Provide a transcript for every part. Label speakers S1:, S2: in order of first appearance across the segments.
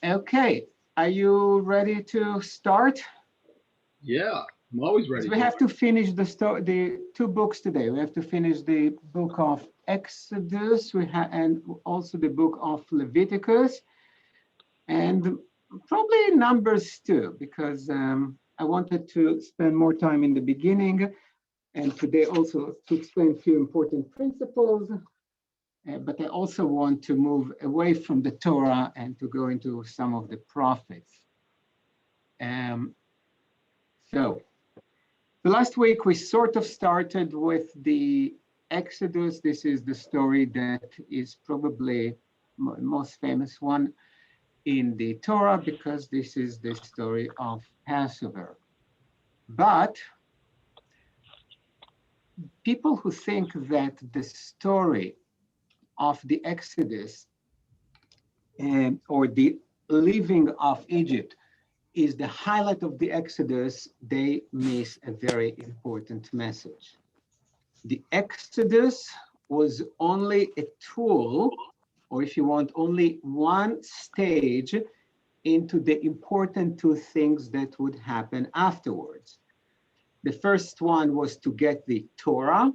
S1: Okay, are you ready to start?
S2: Yeah, I'm always ready.
S1: We have to finish the two books today. We have to finish the book of Exodus, and also the book of Leviticus, and probably Numbers too, because I wanted to spend more time in the beginning, and today also to explain a few important principles. But I also want to move away from the Torah and to go into some of the prophets. So the last week we sort of started with the Exodus. This is the story that is probably the most famous one in the Torah because this is the story of Passover. But people who think that the story of the Exodus or the leaving of Egypt is the highlight of the Exodus, they miss a very important message. The Exodus was only a tool, or if you want, only one stage into the important two things that would happen afterwards. The first one was to get the Torah,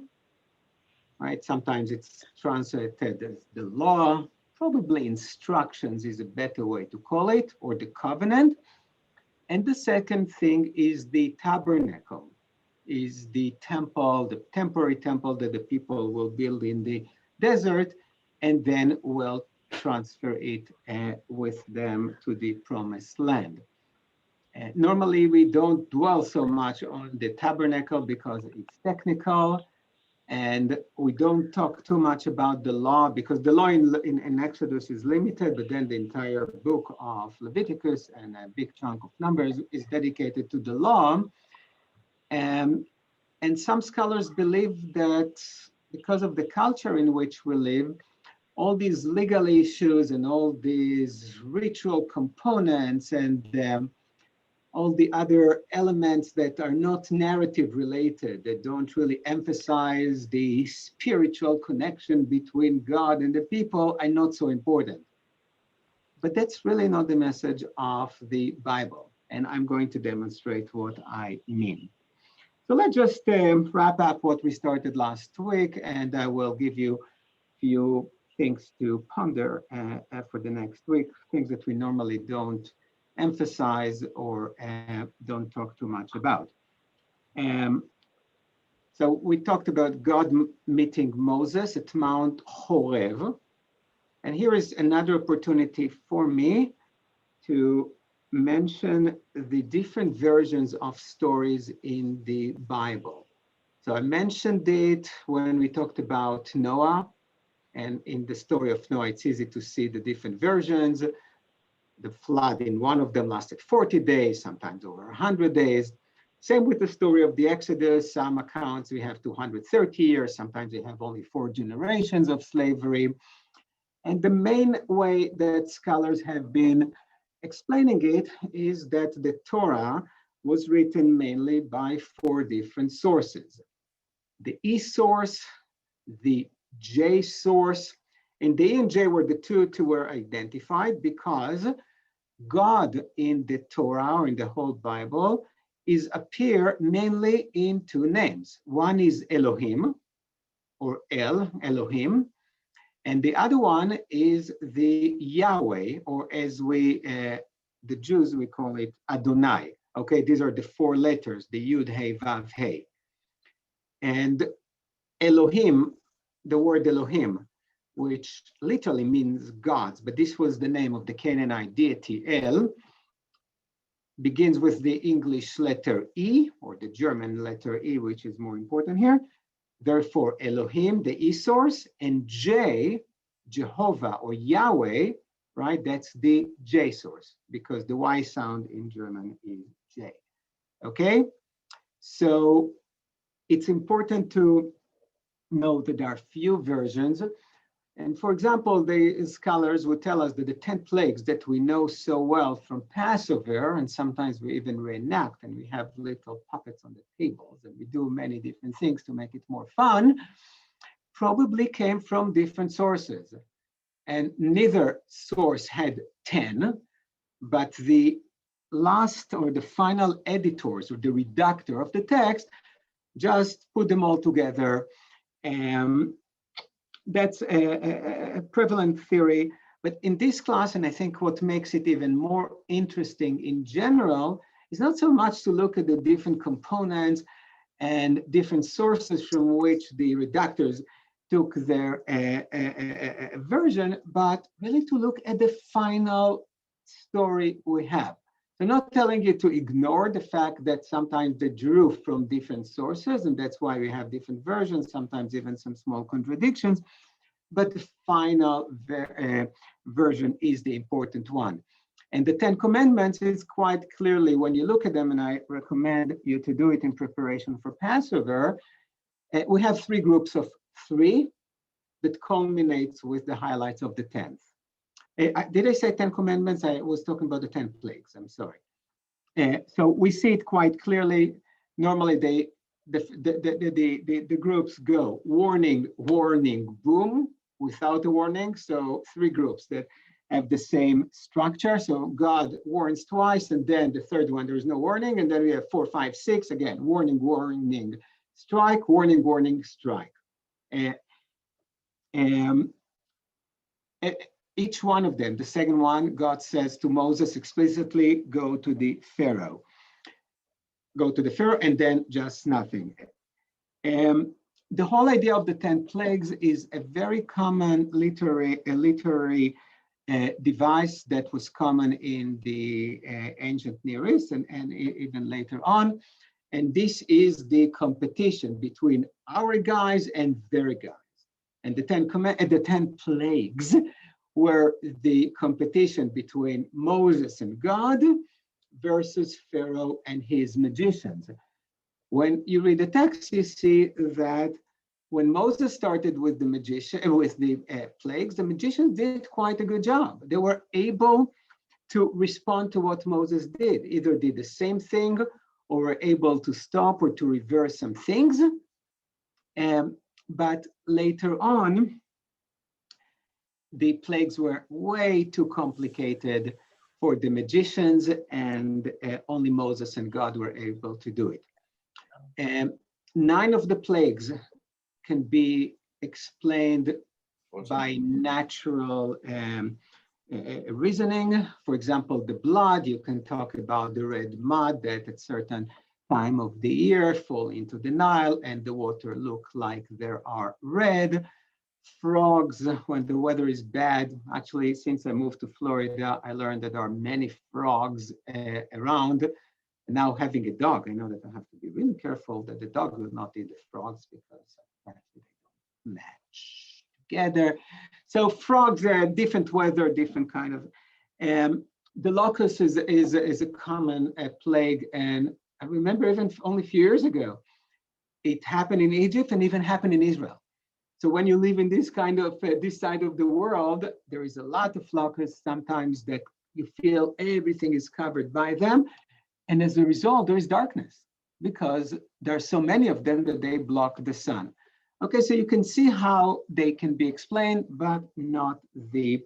S1: right? Sometimes it's translated as the law, probably instructions is a better way to call it, or the covenant. And the second thing is the tabernacle, is the temple, the temporary temple that the people will build in the desert, and then will transfer it with them to the promised land. Normally, we don't dwell so much on the tabernacle because it's technical, and we don't talk too much about the law because the law in Exodus is limited, but then the entire book of Leviticus and a big chunk of Numbers is dedicated to the law. And some scholars believe that because of the culture in which we live, all these legal issues and all these ritual components and all the other elements that are not narrative related, that don't really emphasize the spiritual connection between God and the people, are not so important. But that's really not the message of the Bible. And I'm going to demonstrate what I mean. So let's just wrap up what we started last week, and I will give you a few things to ponder for the next week, things that we normally don't emphasize or don't talk too much about. So we talked about God meeting Moses at Mount Horeb. And here is another opportunity for me to mention the different versions of stories in the Bible. So I mentioned it when we talked about Noah. And in the story of Noah, it's easy to see the different versions. The flood in one of them lasted 40 days, sometimes over 100 days. Same with the story of the Exodus. Some accounts we have 230 years, sometimes we have only 4 generations of slavery. And the main way that scholars have been explaining it is that the Torah was written mainly by 4 different sources. The E source, the J source, and the E and J were the two were identified because God in the Torah or in the whole Bible is appear mainly in 2 names. One is Elohim or Elohim, and the other one is the Yahweh, or as we, the Jews, we call it Adonai. Okay, these are the 4 letters, the Yud, Hey, Vav, Hey. And Elohim, the word Elohim, which literally means gods, but this was the name of the Canaanite deity El, begins with the English letter E, or the German letter E, which is more important here. Therefore, Elohim, the E source, and J, Jehovah or Yahweh, right? That's the J source, because the Y sound in German is J, okay? So it's important to know that there are few versions. And for example, the scholars would tell us that the 10 plagues that we know so well from Passover, and sometimes we even reenact, and we have little puppets on the tables, and we do many different things to make it more fun, probably came from different sources. And neither source had 10, but the last or the final editors or the redactor of the text just put them all together. That's a prevalent theory. But in this class, and I think what makes it even more interesting in general, is not so much to look at the different components and different sources from which the redactors took their version, but really to look at the final story we have. So not telling you to ignore the fact that sometimes they drew from different sources, and that's why we have different versions, sometimes even some small contradictions, but the final version is the important one. And the 10 Commandments is quite clearly, when you look at them, and I recommend you to do it in preparation for Passover, we have 3 groups of 3 that culminates with the highlights of the 10th. Did I say 10 Commandments? I was talking about the 10 plagues, I'm sorry. So we see it quite clearly. Normally the groups go warning, warning, boom, without a warning. So 3 groups that have the same structure. So God warns twice, and then the third one, there is no warning. And then we have 4, 5, 6, again, warning, warning, strike, warning, warning, strike. Each one of them, the second one, God says to Moses explicitly, go to the Pharaoh. Go to the Pharaoh, and then just nothing. The whole idea of the 10 plagues is a very common literary device that was common in the ancient Near East and even later on. And this is the competition between our guys and their guys. And the 10 plagues were the competition between Moses and God versus Pharaoh and his magicians. When you read the text, you see that when Moses started with the plagues, the magicians did quite a good job. They were able to respond to what Moses did, either did the same thing or were able to stop or to reverse some things. But later on, the plagues were way too complicated for the magicians, and only Moses and God were able to do it. 9 of the plagues can be explained by natural reasoning. For example, the blood, you can talk about the red mud that at certain time of the year fall into the Nile and the water look like there are red. Frogs, when the weather is bad. Actually, since I moved to Florida, I learned that there are many frogs around. Now having a dog, I know that I have to be really careful that the dog will not eat the frogs because apparently they don't match together. So frogs are different weather, different kind of. The locust is a common plague, and I remember even only a few years ago, it happened in Egypt and even happened in Israel. So when you live in this kind of this side of the world, there is a lot of locusts sometimes that you feel everything is covered by them. And as a result, there is darkness because there are so many of them that they block the sun. Okay, so you can see how they can be explained, but not the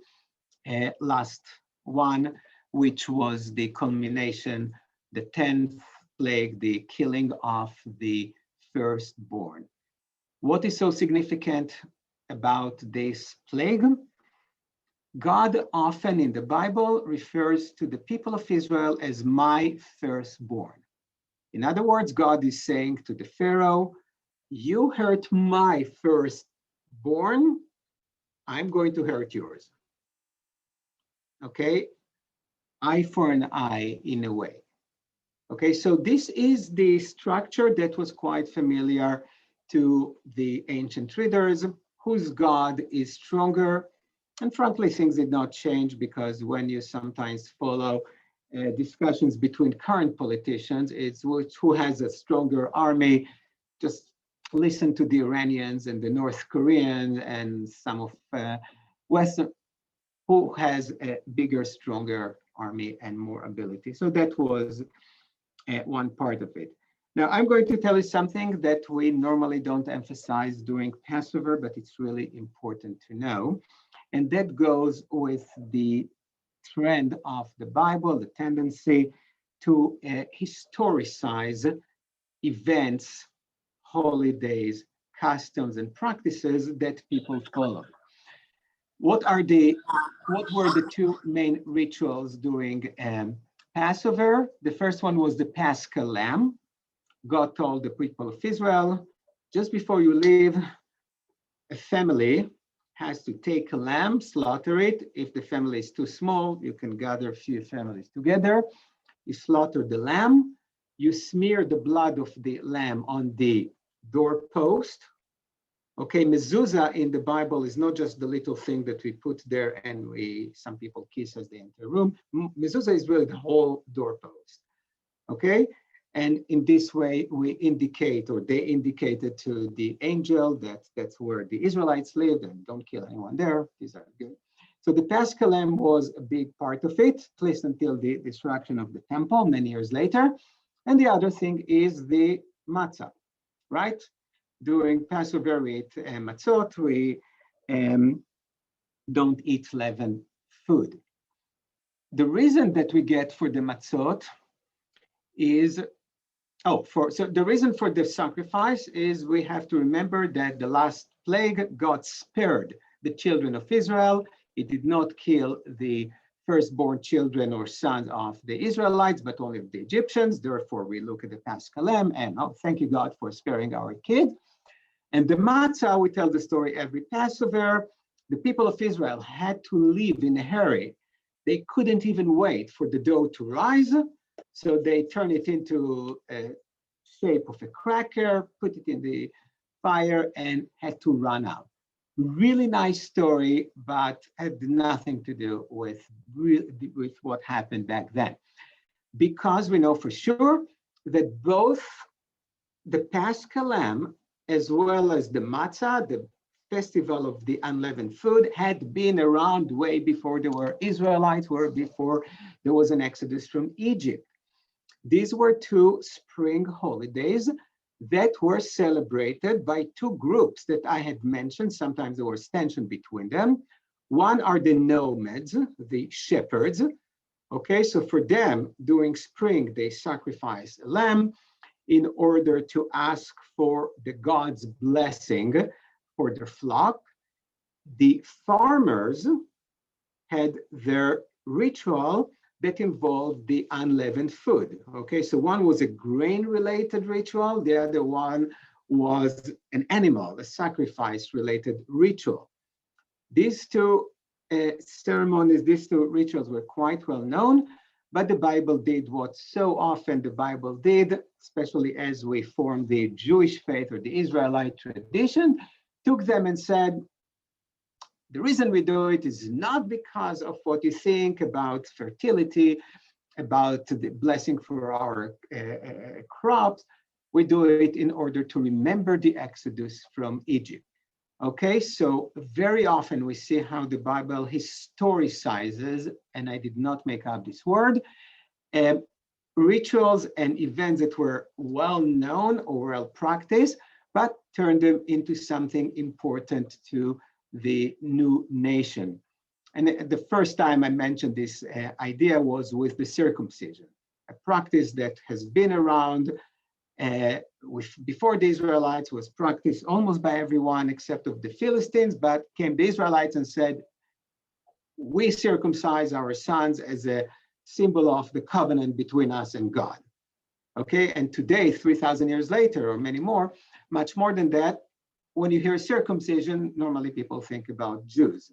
S1: last one, which was the culmination, the 10th plague, the killing of the firstborn. What is so significant about this plague? God often in the Bible refers to the people of Israel as my firstborn. In other words, God is saying to the Pharaoh, you hurt my firstborn, I'm going to hurt yours. Okay, eye for an eye in a way. Okay, so this is the structure that was quite familiar to the ancient readers, whose God is stronger. And frankly, things did not change because when you sometimes follow discussions between current politicians, it's who has a stronger army. Just listen to the Iranians and the North Koreans and some of Western, who has a bigger, stronger army and more ability. So that was one part of it. Now, I'm going to tell you something that we normally don't emphasize during Passover, but it's really important to know. And that goes with the trend of the Bible, the tendency to historicize events, holidays, customs, and practices that people follow. What were the two main rituals during Passover? The first one was the Paschal Lamb. God told the people of Israel, just before you leave, a family has to take a lamb, slaughter it. If the family is too small, you can gather a few families together. You slaughter the lamb. You smear the blood of the lamb on the doorpost. Okay, mezuzah in the Bible is not just the little thing that we put there and some people kiss as they enter the room. Mezuzah is really the whole doorpost. Okay, and in this way we indicate, or they indicated to the angel that that's where the Israelites lived and don't kill anyone there. These are good. So the Paschal Lamb was a big part of it, at least until the destruction of the temple many years later. And the other thing is the matzah, right? During Passover, we eat matzot, we don't eat leavened food. The reason that we get for the matzot is, so the reason for the sacrifice is we have to remember that the last plague, God spared the children of Israel. He did not kill the firstborn children or sons of the Israelites, but only of the Egyptians. Therefore, we look at the Paschal Lamb and thank you, God, for sparing our kids. And the matzah, we tell the story every Passover. The people of Israel had to leave in a hurry. They couldn't even wait for the dough to rise. So they turn it into a shape of a cracker, put it in the fire, and had to run out. Really nice story, but had nothing to do with what happened back then. Because we know for sure that both the Paschal Lamb as well as the matzah, the festival of the unleavened food, had been around way before there were Israelites, before there was an exodus from Egypt. These were two spring holidays that were celebrated by two groups that I had mentioned. Sometimes there was tension between them. One are the nomads, the shepherds. Okay, so for them, during spring, they sacrifice a lamb in order to ask for the God's blessing for their flock. The farmers had their ritual that involved the unleavened food. Okay, so one was a grain-related ritual, the other one was an animal, a sacrifice-related ritual. These two ceremonies, these two rituals were quite well known, but the Bible did what so often the Bible did, especially as we formed the Jewish faith or the Israelite tradition, took them and said, the reason we do it is not because of what you think about fertility, about the blessing for our crops. We do it in order to remember the Exodus from Egypt. Okay, so very often we see how the Bible historicizes, and I did not make up this word, rituals and events that were well known or well practiced, but turned them into something important to the new nation. And the first time I mentioned this idea was with the circumcision, a practice that has been around before the Israelites, was practiced almost by everyone except of the Philistines, but came the Israelites and said, we circumcise our sons as a symbol of the covenant between us and God. Okay, and today, 3,000 years later, or many more, much more than that, when you hear circumcision, normally people think about Jews,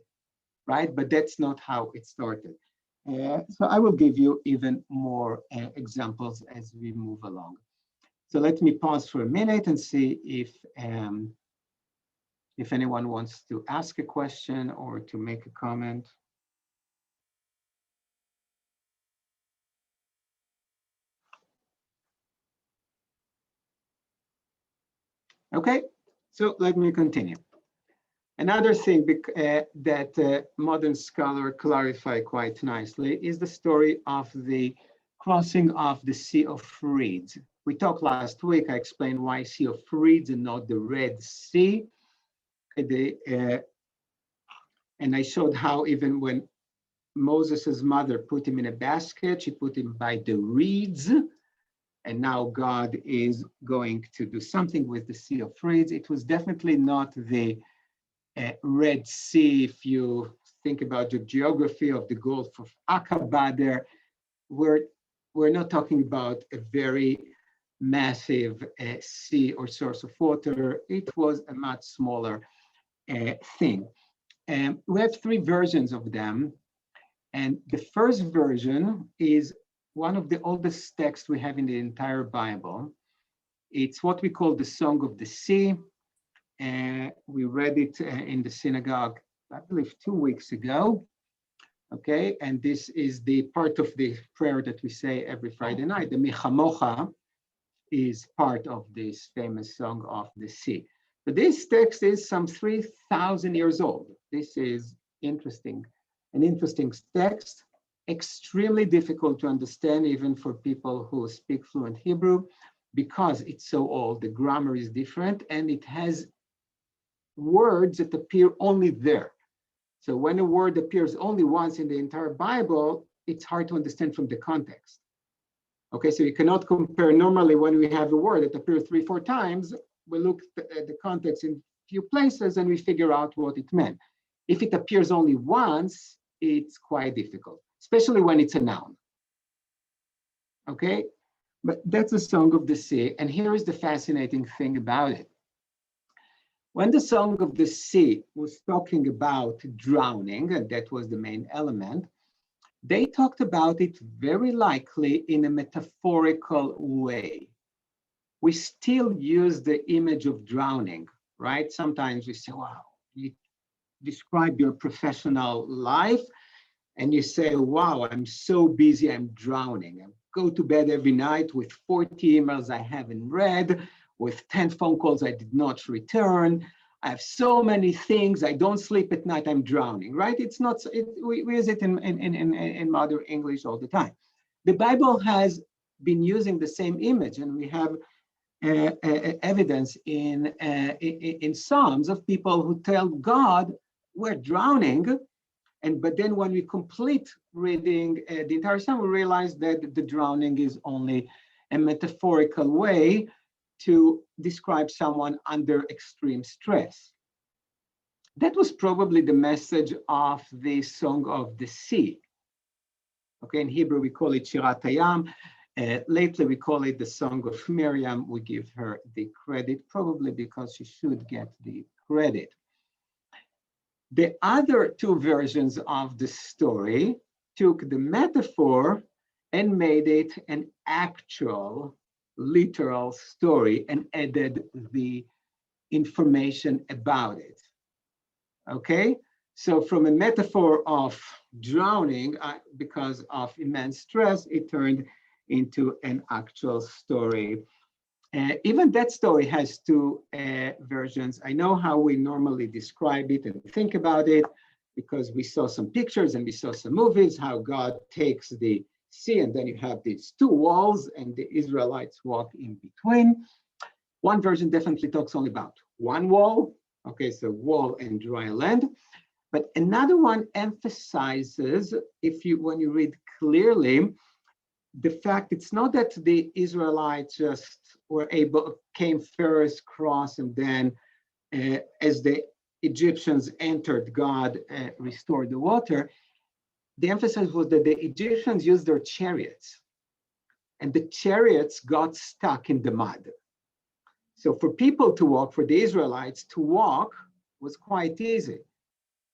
S1: right? But that's not how it started. So I will give you even more examples as we move along. So let me pause for a minute and see if anyone wants to ask a question or to make a comment. Okay, so let me continue. Another thing that modern scholars clarify quite nicely is the story of the crossing of the Sea of Reeds. We talked last week, I explained why Sea of Reeds and not the Red Sea. And I showed how even when Moses' mother put him in a basket. She put him by the reeds. And now God is going to do something with the Sea of Reeds. It was definitely not the Red Sea. If you think about the geography of the Gulf of Aqaba there, we're not talking about a very massive sea or source of water. It was a much smaller thing. We have three versions of them. And the first version is one of the oldest texts we have in the entire Bible. It's what we call the Song of the Sea. We read it in the synagogue, I believe 2 weeks ago. Okay, and this is the part of the prayer that we say every Friday night. The Michamocha is part of this famous Song of the Sea. But this text is some 3,000 years old. This is interesting, an interesting text, extremely difficult to understand even for people who speak fluent Hebrew, because it's so old, the grammar is different, and it has words that appear only there. So when a word appears only once in the entire Bible, it's hard to understand from the context. Okay, so you cannot compare. Normally when we have a word that appears 3 or 4 times, we look at the context in a few places and we figure out what it meant. If it appears only once, it's quite difficult, especially when it's a noun. Okay, but that's the Song of the Sea. And here is the fascinating thing about it. When the Song of the Sea was talking about drowning, and that was the main element, they talked about it very likely in a metaphorical way. We still use the image of drowning, right? Sometimes we say, wow, you describe your professional life and you say, wow, I'm so busy, I'm drowning. I go to bed every night with 40 emails I haven't read, with 10 phone calls I did not return. I have so many things. I don't sleep at night. I'm drowning, right? It's not. We use it in modern English all the time. The Bible has been using the same image, and we have evidence in Psalms of people who tell God, "We're drowning," but then when we complete reading the entire Psalm, we realize that the drowning is only a metaphorical way to describe someone under extreme stress. That was probably the message of the Song of the Sea. Okay, in Hebrew we call it Shirat Hayam. Lately we call it the Song of Miriam. We give her the credit, probably because she should get the credit. The other two versions of the story took the metaphor and made it an actual literal story and added the information about it. Okay, so from a metaphor of drowning because of immense stress, it turned into an actual story. Even that story has two versions. I know how we normally describe it and think about it because we saw some pictures and we saw some movies, how God takes the sea and then you have these two walls and the Israelites walk in between. One version definitely talks only about one wall. Okay, so wall and dry land. But another one emphasizes, when you read clearly, the fact it's not that the Israelites just came first, cross, and then as the Egyptians entered, God restored the water. The emphasis was that the Egyptians used their chariots, and the chariots got stuck in the mud. So for people to walk, for the Israelites to walk was quite easy.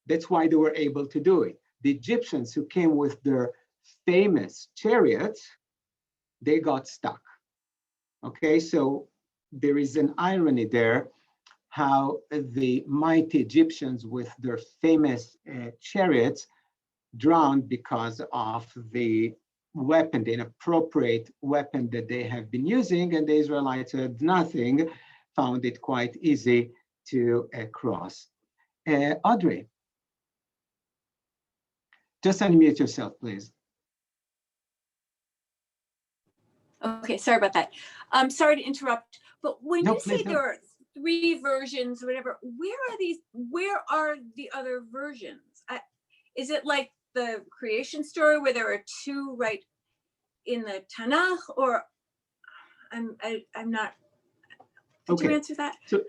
S1: That's why they were able to do it. The Egyptians who came with their famous chariots, they got stuck. Okay, so there is an irony there, how the mighty Egyptians with their famous chariots drowned because of the weapon, the inappropriate weapon that they have been using, and the Israelites had nothing, found it quite easy to cross. Audrey, just unmute yourself, please.
S3: Okay, sorry about that. I'm sorry to interrupt, but when you say there are 3 versions or whatever, where are the other versions? Is it like the creation story where there are two right in the Tanakh, or I'm not. Could you answer that?
S1: So,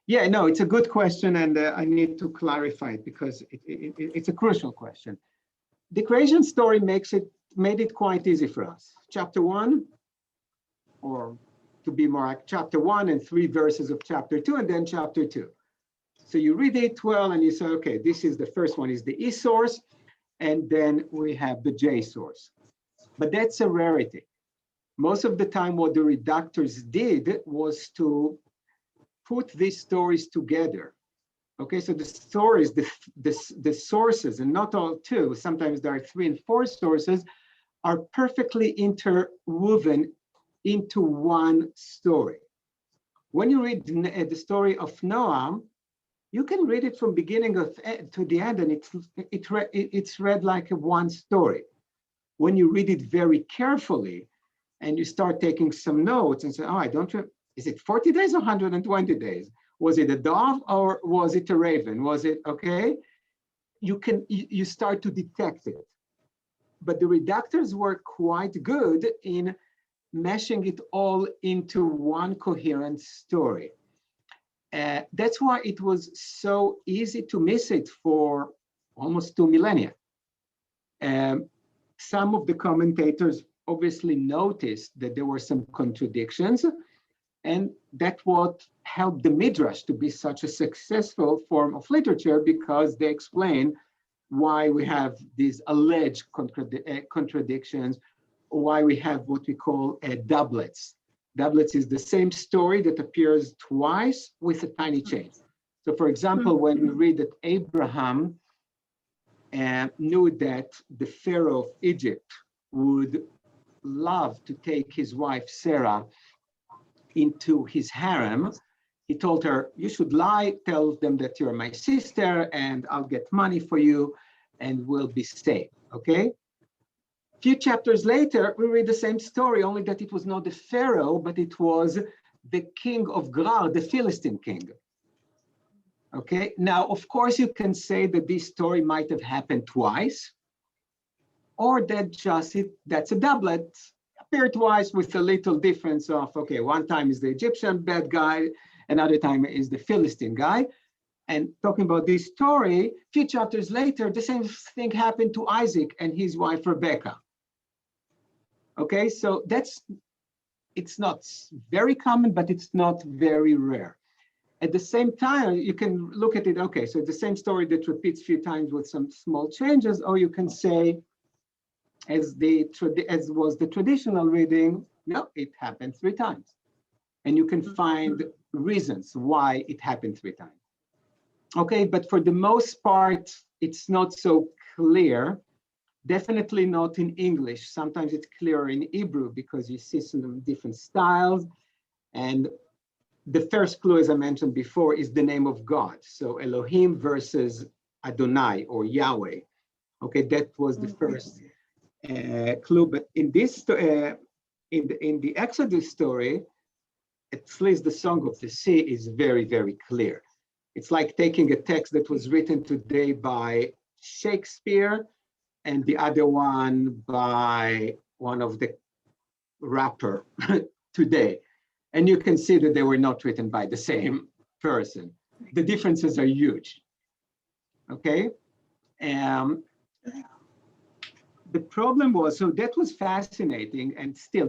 S1: yeah, no, it's a good question, and I need to clarify it because it's a crucial question. The creation story made it quite easy for us. Chapter 1, or to be more like chapter 1 and 3 verses of chapter 2, and then chapter 2. So you read it well, and you say, okay, this is the first one is the E source, and then we have the J source. But that's a rarity. Most of the time, what the redactors did was to put these stories together. Okay, so the stories, the sources, and not all two, sometimes there are 3 and 4 sources, are perfectly interwoven into one story. When you read the story of Noah, you can read it from beginning to the end, and it's read like one story. When you read it very carefully, and you start taking some notes and say, oh, I don't, is it 40 days or 120 days? Was it a dove or was it a raven? Was it, okay? You start to detect it. But the redactors were quite good in meshing it all into one coherent story. That's why it was so easy to miss it for almost 2 millennia. Some of the commentators obviously noticed that there were some contradictions, and that's what helped the Midrash to be such a successful form of literature, because they explain why we have these alleged contradictions, why we have what we call doublets. Doublets is the same story that appears twice with a tiny change. So for example, when we read that Abraham knew that the Pharaoh of Egypt would love to take his wife Sarah into his harem, he told her, you should lie, tell them that you're my sister and I'll get money for you and we'll be safe, okay? A few chapters later, we read the same story, only that it was not the Pharaoh, but it was the king of Gerar, the Philistine king. Okay, now, of course, you can say that this story might have happened twice, or that that's a doublet, appeared twice with a little difference of, okay, one time is the Egyptian bad guy, another time is the Philistine guy. And talking about this story, a few chapters later, the same thing happened to Isaac and his wife, Rebecca. Okay, so it's not very common, but it's not very rare. At the same time, you can look at it, okay, so the same story that repeats a few times with some small changes, or you can say, as was the traditional reading, no, it happened 3 times. And you can find reasons why it happened 3 times. Okay, but for the most part, it's not so clear. Definitely not in English. Sometimes it's clearer in Hebrew because you see some different styles. And the first clue, as I mentioned before, is the name of God. So Elohim versus Adonai or Yahweh. Okay, that was the first clue. But in this, in the Exodus story, at least the Song of the Sea is very, very clear. It's like taking a text that was written today by Shakespeare and the other one by one of the rapper today. And you can see that they were not written by the same person. The differences are huge, okay? The problem was, so that was fascinating, and still,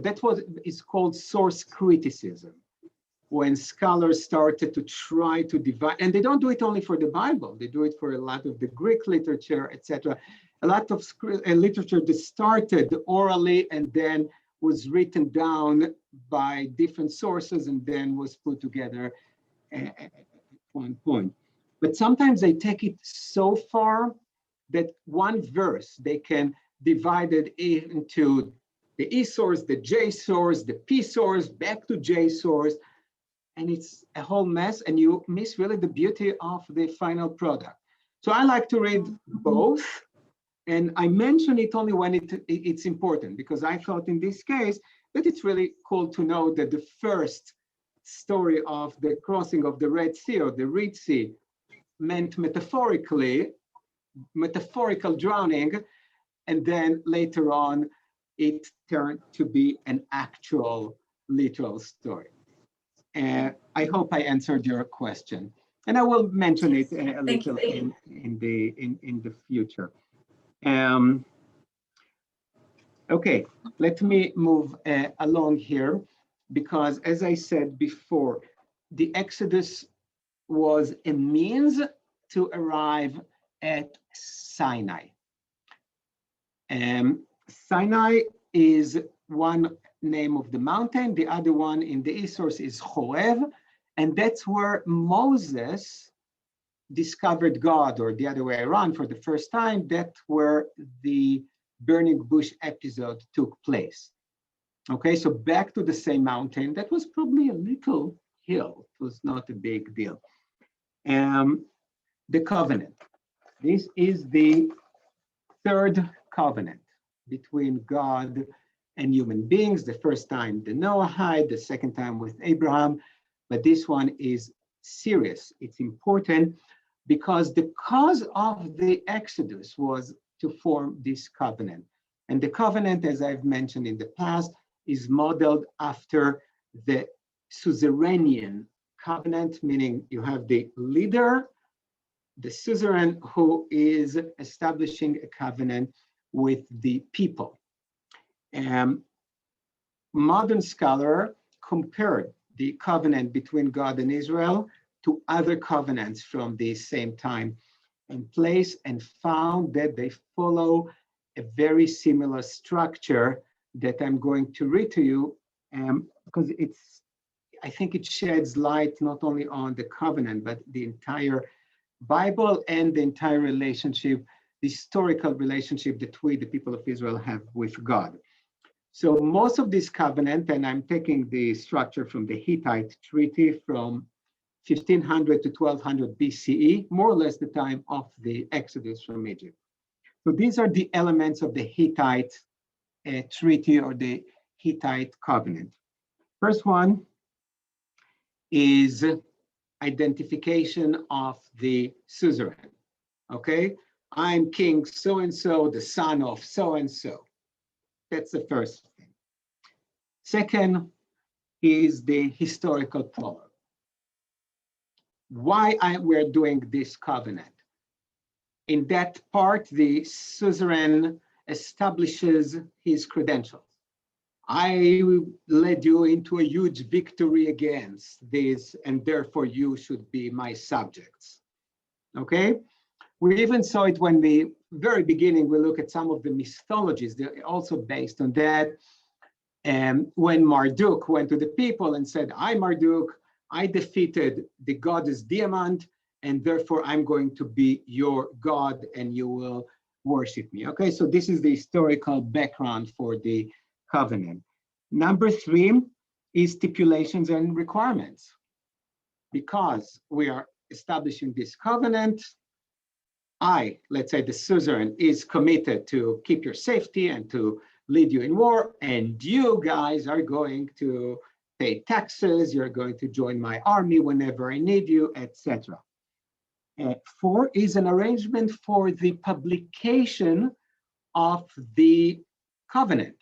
S1: is called source criticism. When scholars started to try to divide, and they don't do it only for the Bible, they do it for a lot of the Greek literature, etc. A lot of literature that started orally and then was written down by different sources and then was put together at one point. But sometimes they take it so far that one verse, they can divide it into the E source, the J source, the P source, back to J source, and it's a whole mess, and you miss really the beauty of the final product. So I like to read both, and I mention it only when it's important, because I thought in this case that it's really cool to know that the first story of the crossing of the Red Sea or the Red Sea meant metaphorically metaphorical drowning, and then later on, it turned to be an actual literal story. I hope I answered your question, and I will mention it a
S3: Thank you.
S1: little in the future. Okay, let me move along here, because as I said before, the Exodus was a means to arrive at Sinai. Sinai is one name of the mountain, the other one in the east source is Horeb, and that's where Moses discovered God, or the other way around, for the first time. That's where the burning bush episode took place. Okay, so back to the same mountain. That was probably a little hill. It was not a big deal. The covenant. This is the third covenant between God and human beings. The first time the Noahide, the second time with Abraham, but this one is serious. It's important because the cause of the Exodus was to form this covenant. And the covenant, as I've mentioned in the past, is modeled after the suzerainian covenant, meaning you have the leader, the suzerain, who is establishing a covenant with the people. Modern scholar compared the covenant between God and Israel to other covenants from the same time and place, and found that they follow a very similar structure that I'm going to read to you, because I think it sheds light not only on the covenant, but the entire Bible and the entire relationship, the historical relationship that we, the people of Israel, have with God. So most of this covenant, and I'm taking the structure from the Hittite treaty from 1500 to 1200 BCE, more or less the time of the Exodus from Egypt. So these are the elements of the Hittite treaty, or the Hittite covenant. First one is identification of the suzerain. Okay, I'm king so-and-so, the son of so-and-so. That's the first thing. Second is the historical prologue. Why we're doing this covenant. In that part, the suzerain establishes his credentials. I led you into a huge victory against this, and therefore you should be my subjects. Okay? We even saw it when the very beginning, we look at some of the mythologies, they're also based on that. And when Marduk went to the people and said, I, Marduk, I defeated the goddess Diamant, and therefore I'm going to be your God and you will worship me. Okay, so this is the historical background for the covenant. Number 3 is stipulations and requirements. Because we are establishing this covenant, let's say the suzerain, is committed to keep your safety and to lead you in war, and you guys are going to pay taxes, you're going to join my army whenever I need you, etc. 4 is an arrangement for the publication of the covenant,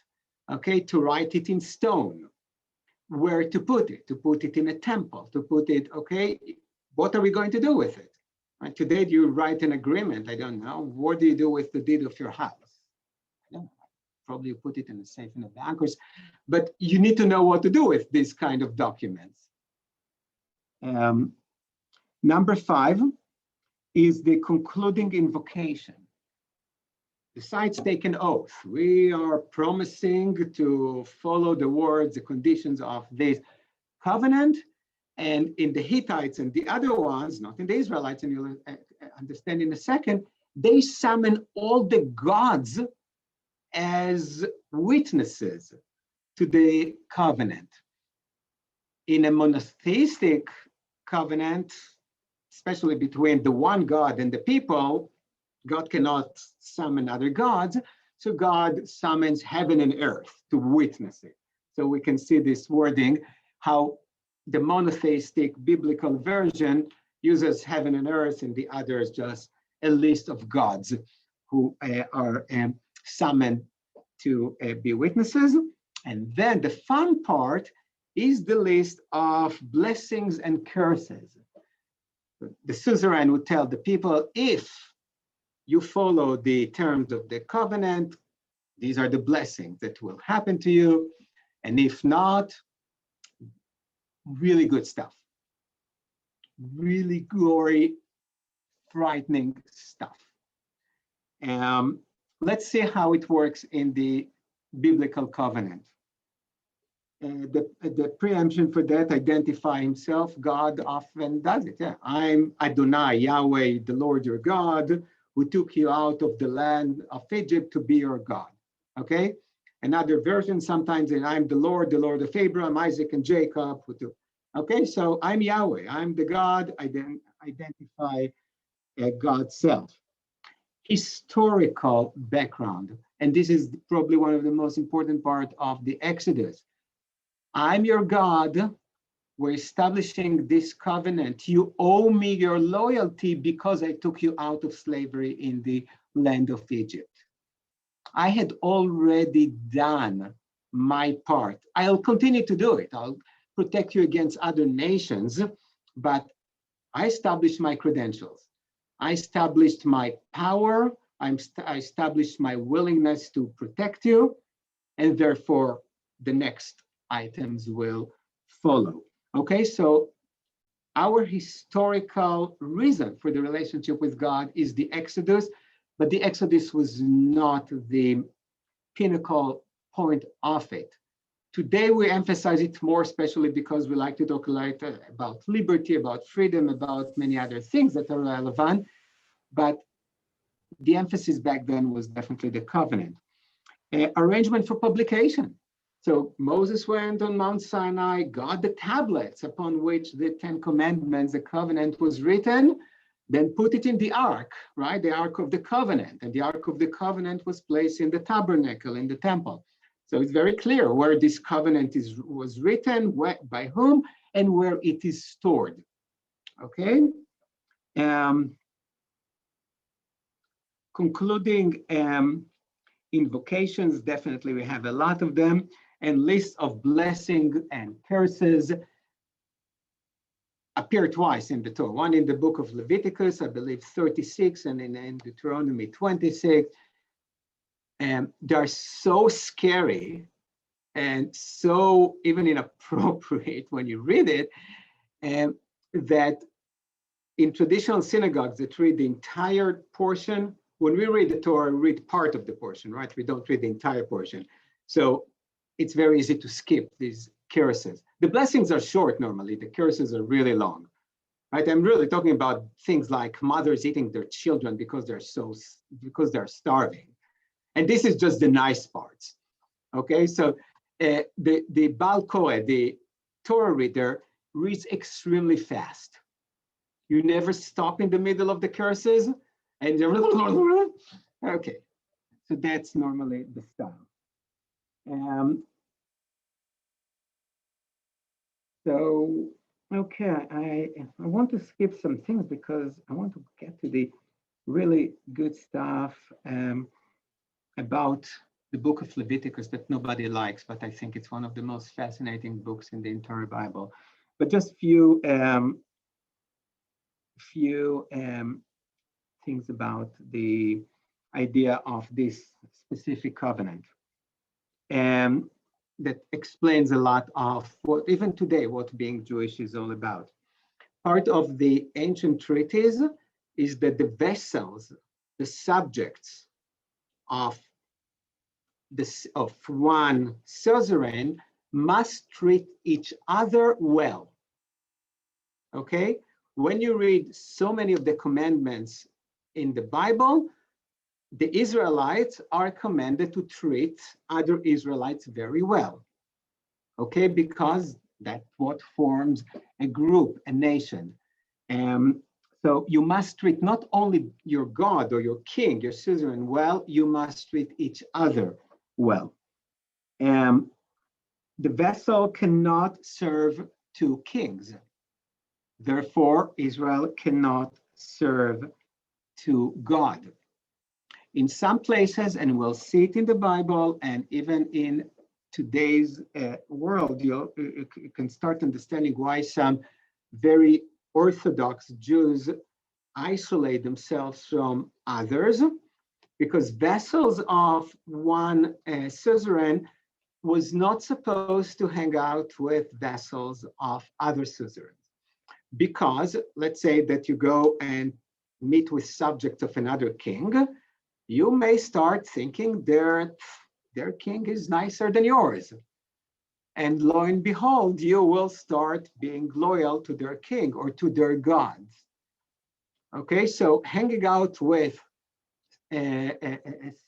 S1: okay, to write it in stone, where to put it in a temple, to put it, okay, what are we going to do with it? Right? Today you write an agreement, I don't know, what do you do with the deed of your house? I don't know, probably you put it in a safe in a bank, but you need to know what to do with these kind of documents. Number 5 is the concluding invocation. The sides take an oath. We are promising to follow the words, the conditions of this covenant. And in the Hittites and the other ones, not in the Israelites, and you'll understand in a second, they summon all the gods as witnesses to the covenant. In a monotheistic covenant, especially between the one God and the people, God cannot summon other gods, so God summons heaven and earth to witness it. So we can see this wording, how the monotheistic biblical version uses heaven and earth, and the others just a list of gods who are summoned to be witnesses. And then the fun part is the list of blessings and curses. The suzerain would tell the people, if you follow the terms of the covenant, these are the blessings that will happen to you. And if not, really good stuff. Really gory, frightening stuff. Let's see how it works in the biblical covenant. The preemption for that, identify himself, God often does it. Yeah, I'm Adonai, Yahweh, the Lord your God, who took you out of the land of Egypt to be your God. Okay? Another version, sometimes, and I'm the Lord of Abraham, Isaac, and Jacob. Okay, so I'm Yahweh, I'm the God, identify God's self. Historical background, and this is probably one of the most important part of the Exodus. I'm your God, we're establishing this covenant. You owe me your loyalty because I took you out of slavery in the land of Egypt. I had already done my part. I'll continue to do it. I'll protect you against other nations, but I established my credentials. I established my power. I established my willingness to protect you, and therefore the next items will follow. Okay, so our historical reason for the relationship with God is the Exodus, but the Exodus was not the pinnacle point of it. Today we emphasize it more, especially because we like to talk a lot about liberty, about freedom, about many other things that are relevant, but the emphasis back then was definitely the covenant. Arrangement for publication. So Moses went on Mount Sinai, got the tablets upon which the 10 Commandments, the covenant was written, then put it in the ark, right? The Ark of the Covenant. And the Ark of the Covenant was placed in the tabernacle, in the temple. So it's very clear where this covenant was written, by whom, and where it is stored. Okay? Concluding invocations, definitely we have a lot of them, and lists of blessing and curses appear twice in the Torah. One in the book of Leviticus, I believe 36, and in Deuteronomy 26. And they're so scary and so even inappropriate when you read it, that in traditional synagogues that read the entire portion, when we read the Torah, we read part of the portion, right? We don't read the entire portion. So it's very easy to skip these curses. The blessings are short normally, the curses are really long, right? I'm really talking about things like mothers eating their children because they're starving. And this is just the nice parts, okay? So the Baal Koreh, the Torah reader, reads extremely fast. You never stop in the middle of the curses, and you're okay. So that's normally the style. So, okay, I want to skip some things because I want to get to the really good stuff about the book of Leviticus that nobody likes, but I think it's one of the most fascinating books in the entire Bible. But just few things about the idea of this specific covenant. That explains a lot of what, even today, what being Jewish is all about. Part of the ancient treatise is that the vessels, the subjects of one suzerain must treat each other well. Okay? When you read so many of the commandments in the Bible, the Israelites are commanded to treat other Israelites very well. Okay? Because that's what forms a group, a nation. So you must treat not only your God or your king, your suzerain well, you must treat each other well. The vessel cannot serve two kings. Therefore, Israel cannot serve to God. In some places, and we'll see it in the Bible, and even in today's world, you can start understanding why some very Orthodox Jews isolate themselves from others, because vessels of one suzerain was not supposed to hang out with vessels of other suzerains. Because let's say that you go and meet with subjects of another king, you may start thinking their king is nicer than yours. And lo and behold, you will start being loyal to their king or to their gods. Okay, so hanging out with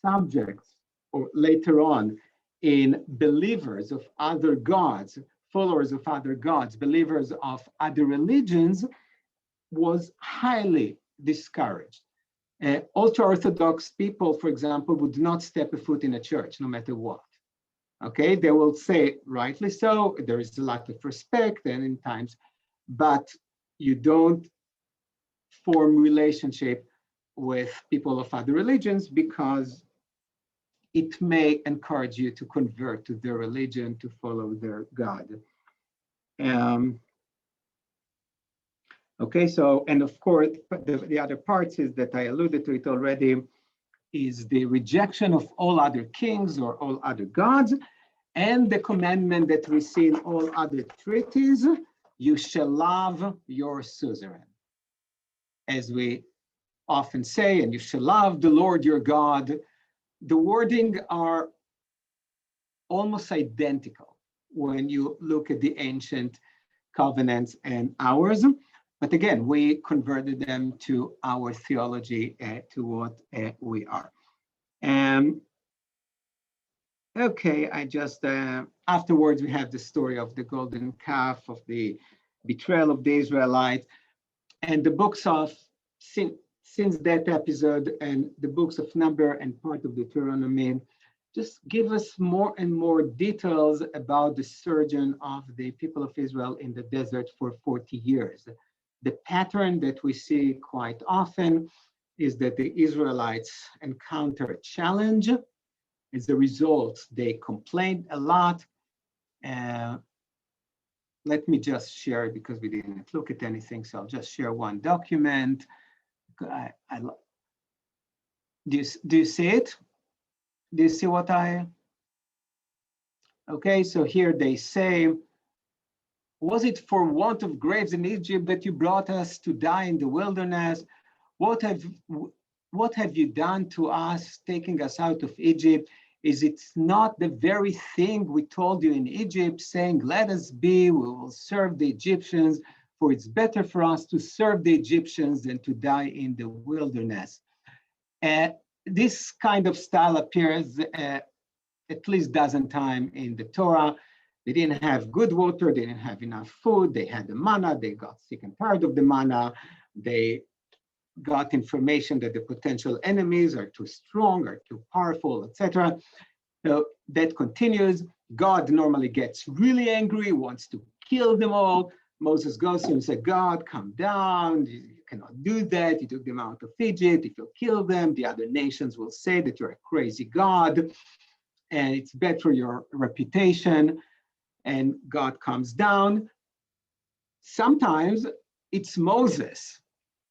S1: subjects, or later on in believers of other gods, followers of other gods, believers of other religions, was highly discouraged. Ultra-Orthodox people, for example, would not step a foot in a church, no matter what. Okay, they will say, rightly so, there is a lot of respect and in times, but you don't form relationship with people of other religions, because it may encourage you to convert to their religion, to follow their God. Okay, so, and of course, the other parts is that I alluded to it already, is the rejection of all other kings or all other gods, and the commandment that we see in all other treaties, you shall love your suzerain. As we often say, and you shall love the Lord your God. The wording are almost identical when you look at the ancient covenants and ours. But again, we converted them to our theology, to what we are. Okay, I just, afterwards we have the story of the golden calf, of the betrayal of the Israelites, and the books of, since that episode, and the books of Number and part of Deuteronomy, just give us more and more details about the sojourn of the people of Israel in the desert for 40 years. The pattern that we see quite often is that the Israelites encounter a challenge. As a result, they complained a lot. Let me just share, because we didn't look at anything, so I'll just share one document. Do you see it? Do you see what okay, so here they say, was it for want of graves in Egypt that you brought us to die in the wilderness? What have you done to us, taking us out of Egypt? Is it not the very thing we told you in Egypt, saying, let us be, we will serve the Egyptians, for it's better for us to serve the Egyptians than to die in the wilderness. This kind of style appears at least a dozen times in the Torah. They didn't have good water, they didn't have enough food, they had the manna, they got sick and tired of the manna, they got information that the potential enemies are too strong or too powerful, etc. So that continues. God normally gets really angry, wants to kill them all. Moses goes to him and says, God, come down, you cannot do that, you took them out of Egypt, if you kill them, the other nations will say that you're a crazy God, and it's bad for your reputation, and God comes down. Sometimes it's Moses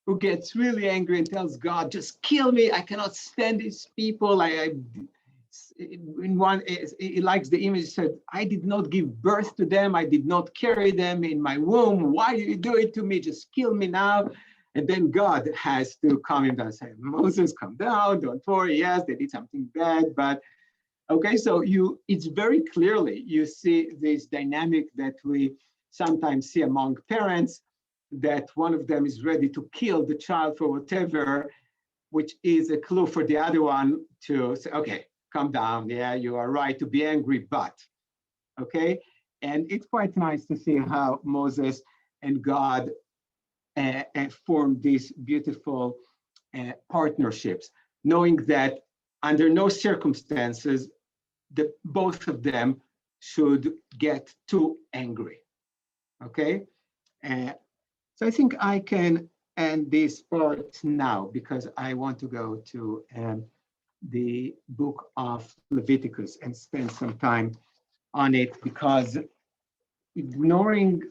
S1: who gets really angry and tells God, just kill me, I cannot stand these people. In one, he likes the image, said, I did not give birth to them, I did not carry them in my womb, why do you do it to me, just kill me now. And then God has to calm him down and say, Moses, come down, don't worry, yes, they did something bad, but okay, so it's very clearly, you see this dynamic that we sometimes see among parents, that one of them is ready to kill the child for whatever, which is a clue for the other one to say, okay, calm down, yeah, you are right to be angry, but, okay? And it's quite nice to see how Moses and God formed these beautiful partnerships, knowing that under no circumstances, both of them should get too angry, okay? So I think I can end this part now because I want to go to the book of Leviticus and spend some time on it, because ignoring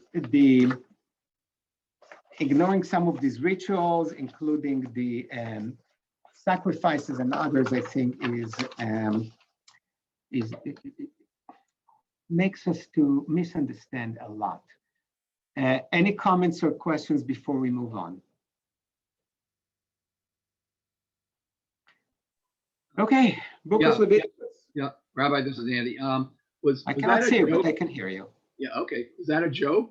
S1: some of these rituals, including the sacrifices and others, I think it makes us to misunderstand a lot. Any comments or questions before we move on? Okay, Book of Leviticus.
S2: Yeah, Rabbi, this is Andy.
S1: I cannot see you, but I can hear you.
S2: Yeah, okay. Is that a joke?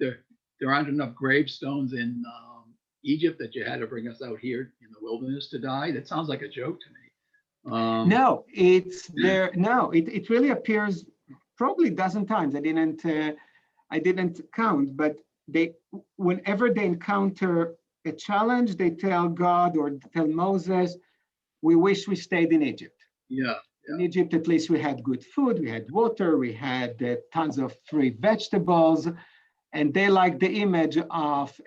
S2: There aren't enough gravestones in Egypt that you had to bring us out here in the wilderness to die? That sounds like a joke to me.
S1: No, it's there. No, it really appears probably a dozen times. I didn't count, but whenever they encounter a challenge, they tell God or tell Moses, we wish we stayed in Egypt.
S2: Yeah.
S1: In Egypt, at least we had good food, we had water, we had tons of free vegetables, and they like the image of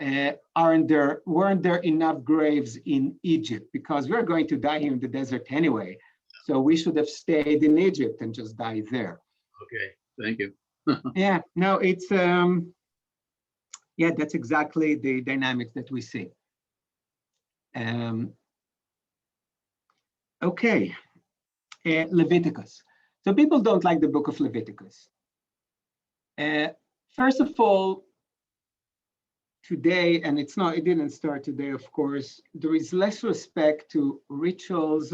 S1: weren't there enough graves in Egypt, because we're going to die here in the desert anyway. So we should have stayed in Egypt and just died there.
S2: Okay, thank you.
S1: Yeah, no, it's that's exactly the dynamics that we see. Okay. Leviticus. So people don't like the book of Leviticus. First of all, today, and it didn't start today, of course, there is less respect to rituals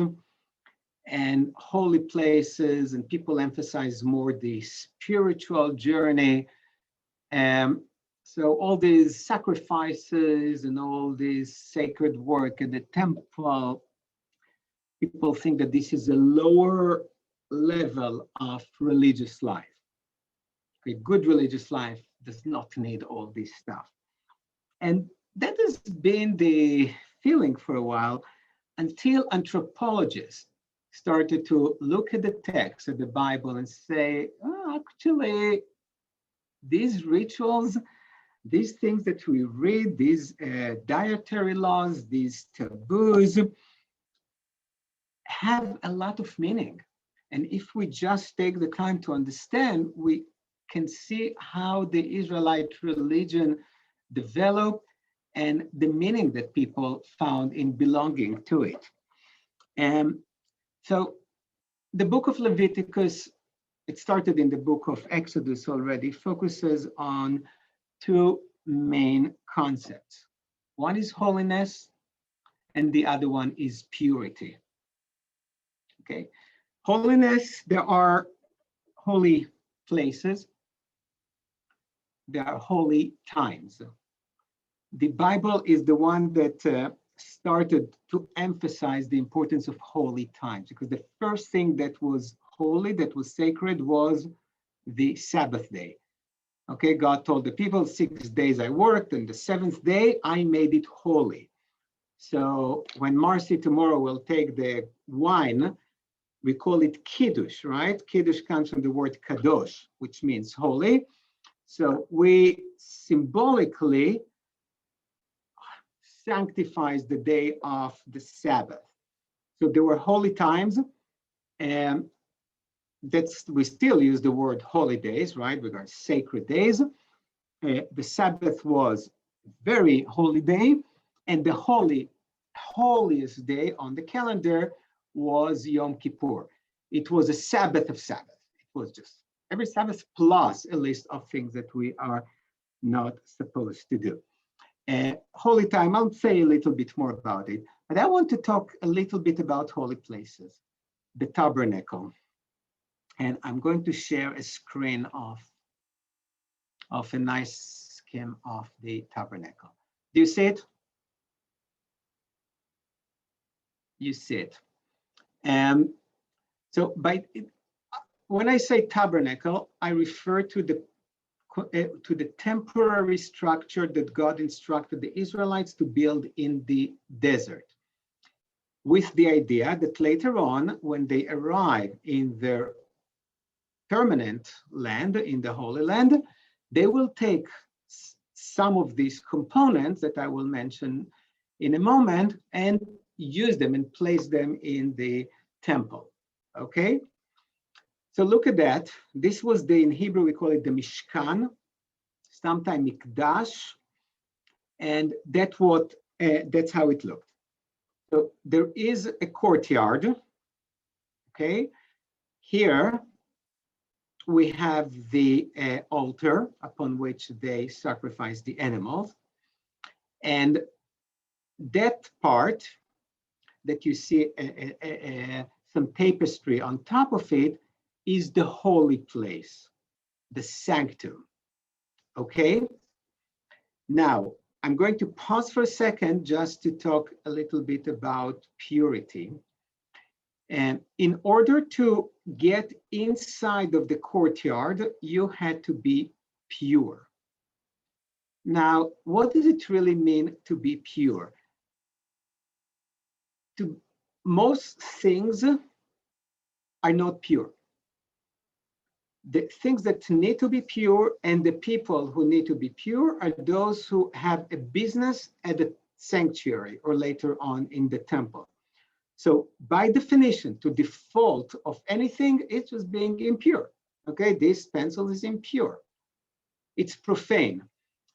S1: and holy places, and people emphasize more the spiritual journey. So all these sacrifices and all this sacred work at the temple, people think that this is a lower level of religious life. A good religious life does not need all this stuff. And that has been the feeling for a while, until anthropologists started to look at the text of the Bible and say, oh, actually, these rituals, these things that we read, these dietary laws, these taboos, have a lot of meaning. And if we just take the time to understand, we can see how the Israelite religion developed and the meaning that people found in belonging to it. So the book of Leviticus, it started in the book of Exodus already, focuses on two main concepts. One is holiness, and the other one is purity. Okay, holiness, there are holy places, there are holy times. The Bible is the one that started to emphasize the importance of holy times, because the first thing that was holy, that was sacred, was the Sabbath day. Okay, God told the people, 6 days I worked, and the seventh day I made it holy. So when Marcy tomorrow will take the wine, we call it Kiddush, right? Kiddush comes from the word kadosh, which means holy. So we symbolically sanctifies the day of the Sabbath. So there were holy times, and we still use the word holidays, right? We got sacred days. The Sabbath was very holy day, and the holiest day on the calendar was Yom Kippur. It was a Sabbath of Sabbath. It was just every Sabbath plus a list of things that we are not supposed to do. Holy time, I'll say a little bit more about it, but I want to talk a little bit about holy places, the tabernacle. And I'm going to share a screen of a nice scheme of the tabernacle. Do you see it? You see it. So when I say tabernacle, I refer to the temporary structure that God instructed the Israelites to build in the desert, with the idea that later on, when they arrive in their permanent land, in the Holy Land, they will take some of these components that I will mention in a moment and use them and place them in the temple. Okay? So look at that. This was in Hebrew, we call it the Mishkan, sometimes Mikdash, and that's how it looked. So there is a courtyard. Okay? Here we have the altar upon which they sacrifice the animals. And that part that you see some tapestry on top of it is the holy place, the sanctum. Okay? Now, I'm going to pause for a second just to talk a little bit about purity. And in order to get inside of the courtyard, you had to be pure. Now, what does it really mean to be pure? Most things are not pure. The things that need to be pure and the people who need to be pure are those who have a business at the sanctuary or later on in the temple. So by definition, to default of anything, it was being impure. Okay, this pencil is impure. It's profane.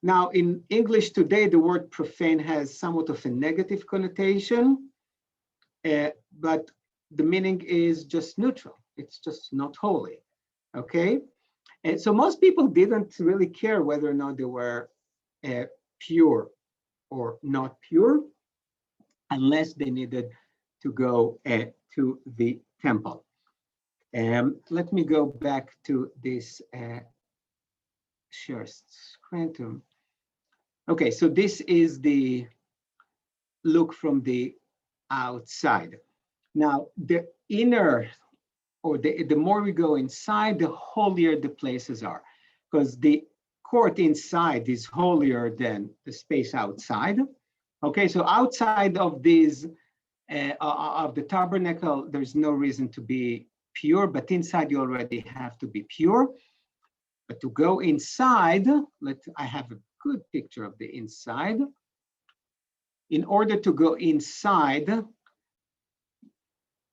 S1: Now in English today, the word profane has somewhat of a negative connotation, but the meaning is just neutral. It's just not holy. Okay, and so most people didn't really care whether or not they were pure or not pure, unless they needed to go to the temple. Let me go back to this share screen. Okay, so this is the look from the outside. Now, the inner, or the more we go inside, the holier the places are, because the court inside is holier than the space outside. Okay, so outside of these, of the tabernacle, there's no reason to be pure, but inside you already have to be pure. But to go inside, I have a good picture of the inside. In order to go inside,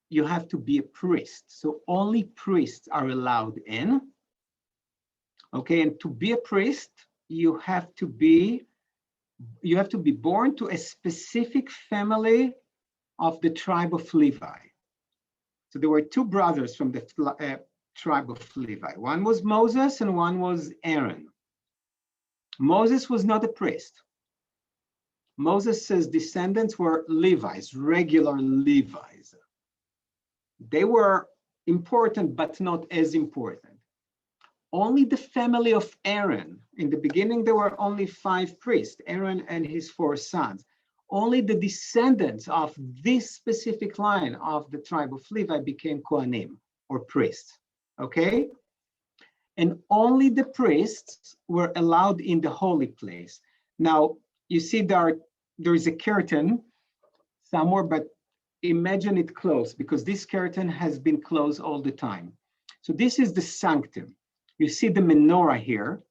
S1: you have to be a priest. So only priests are allowed in. Okay, and to be a priest, you have to be born to a specific family of the tribe of Levi. So there were two brothers from the tribe of Levi. One was Moses and one was Aaron. Moses was not a priest. Moses' descendants were Levites, regular Levites. They were important, but not as important. Only the family of Aaron, in the beginning, there were only 5 priests, Aaron and his 4 sons. Only the descendants of this specific line of the tribe of Levi became Kohanim, or priests, okay? And only the priests were allowed in the holy place. Now, you see there is a curtain somewhere, but imagine it closed, because this curtain has been closed all the time. So this is the sanctum. You see the menorah here,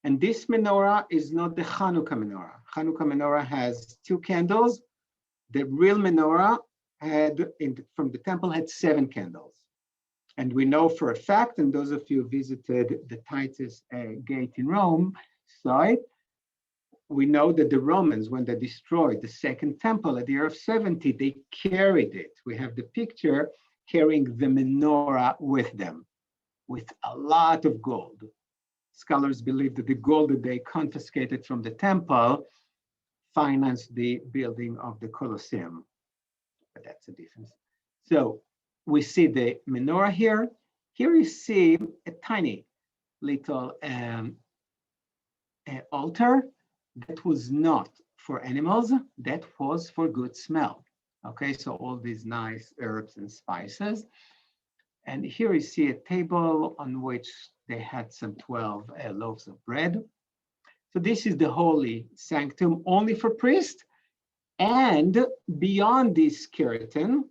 S1: and this menorah is not the Hanukkah menorah. Hanukkah menorah has 2 candles. The real menorah from the temple had 7 candles. And we know for a fact, and those of you who visited the Titus gate in Rome saw it, we know that the Romans, when they destroyed the second temple at the year of 70, they carried it. We have the picture carrying the menorah with them, with a lot of gold. Scholars believe that the gold that they confiscated from the temple financed the building of the Colosseum, but that's a difference. So we see the menorah here. Here you see a tiny little altar that was not for animals, that was for good smell. Okay, so all these nice herbs and spices. And here you see a table on which they had some 12 loaves of bread. So this is the holy sanctum only for priests. And beyond this curtain,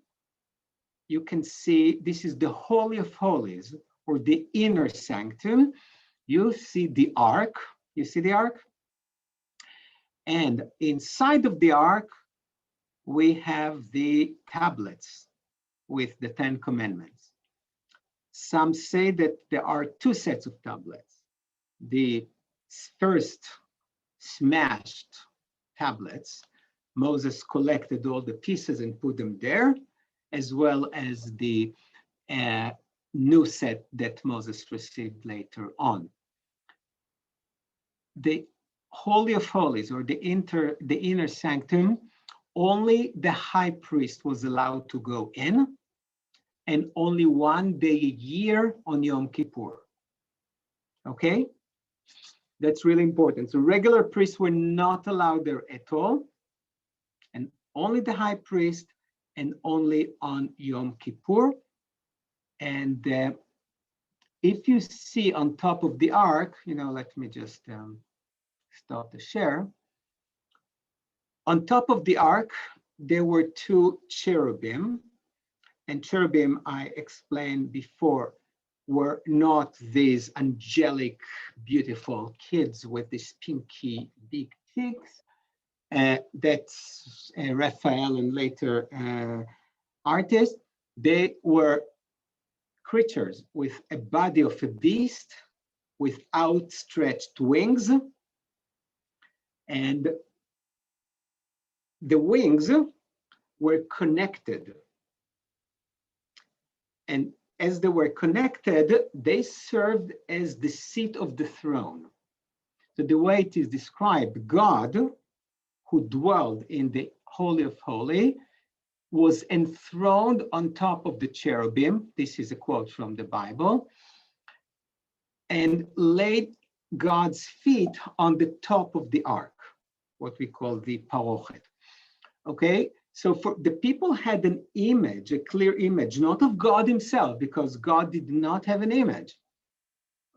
S1: you can see this is the Holy of Holies, or the inner sanctum. You see the ark. You see the ark? And inside of the ark, we have the tablets with the 10 commandments. Some say that there are two sets of tablets. The first smashed tablets, Moses collected all the pieces and put them there, as well as the new set that Moses received later on. The Holy of Holies, or the inner sanctum, only the high priest was allowed to go in, and only one day a year on Yom Kippur. Okay? That's really important. So regular priests were not allowed there at all, and only the high priest, and only on Yom Kippur. And if you see on top of the ark, let me just stop the share. On top of the ark, there were two cherubim, and cherubim, I explained before, were not these angelic, beautiful kids with these pinky big cheeks. That's Raphael and later artists. They were creatures with a body of a beast, with outstretched wings, and the wings were connected. And as they were connected, they served as the seat of the throne. So the way it is described, God, who dwelled in the Holy of Holies, was enthroned on top of the cherubim. This is a quote from the Bible. And laid God's feet on the top of the ark, what we call the parochet. Okay, so for the people had an image, a clear image, not of God himself, because God did not have an image.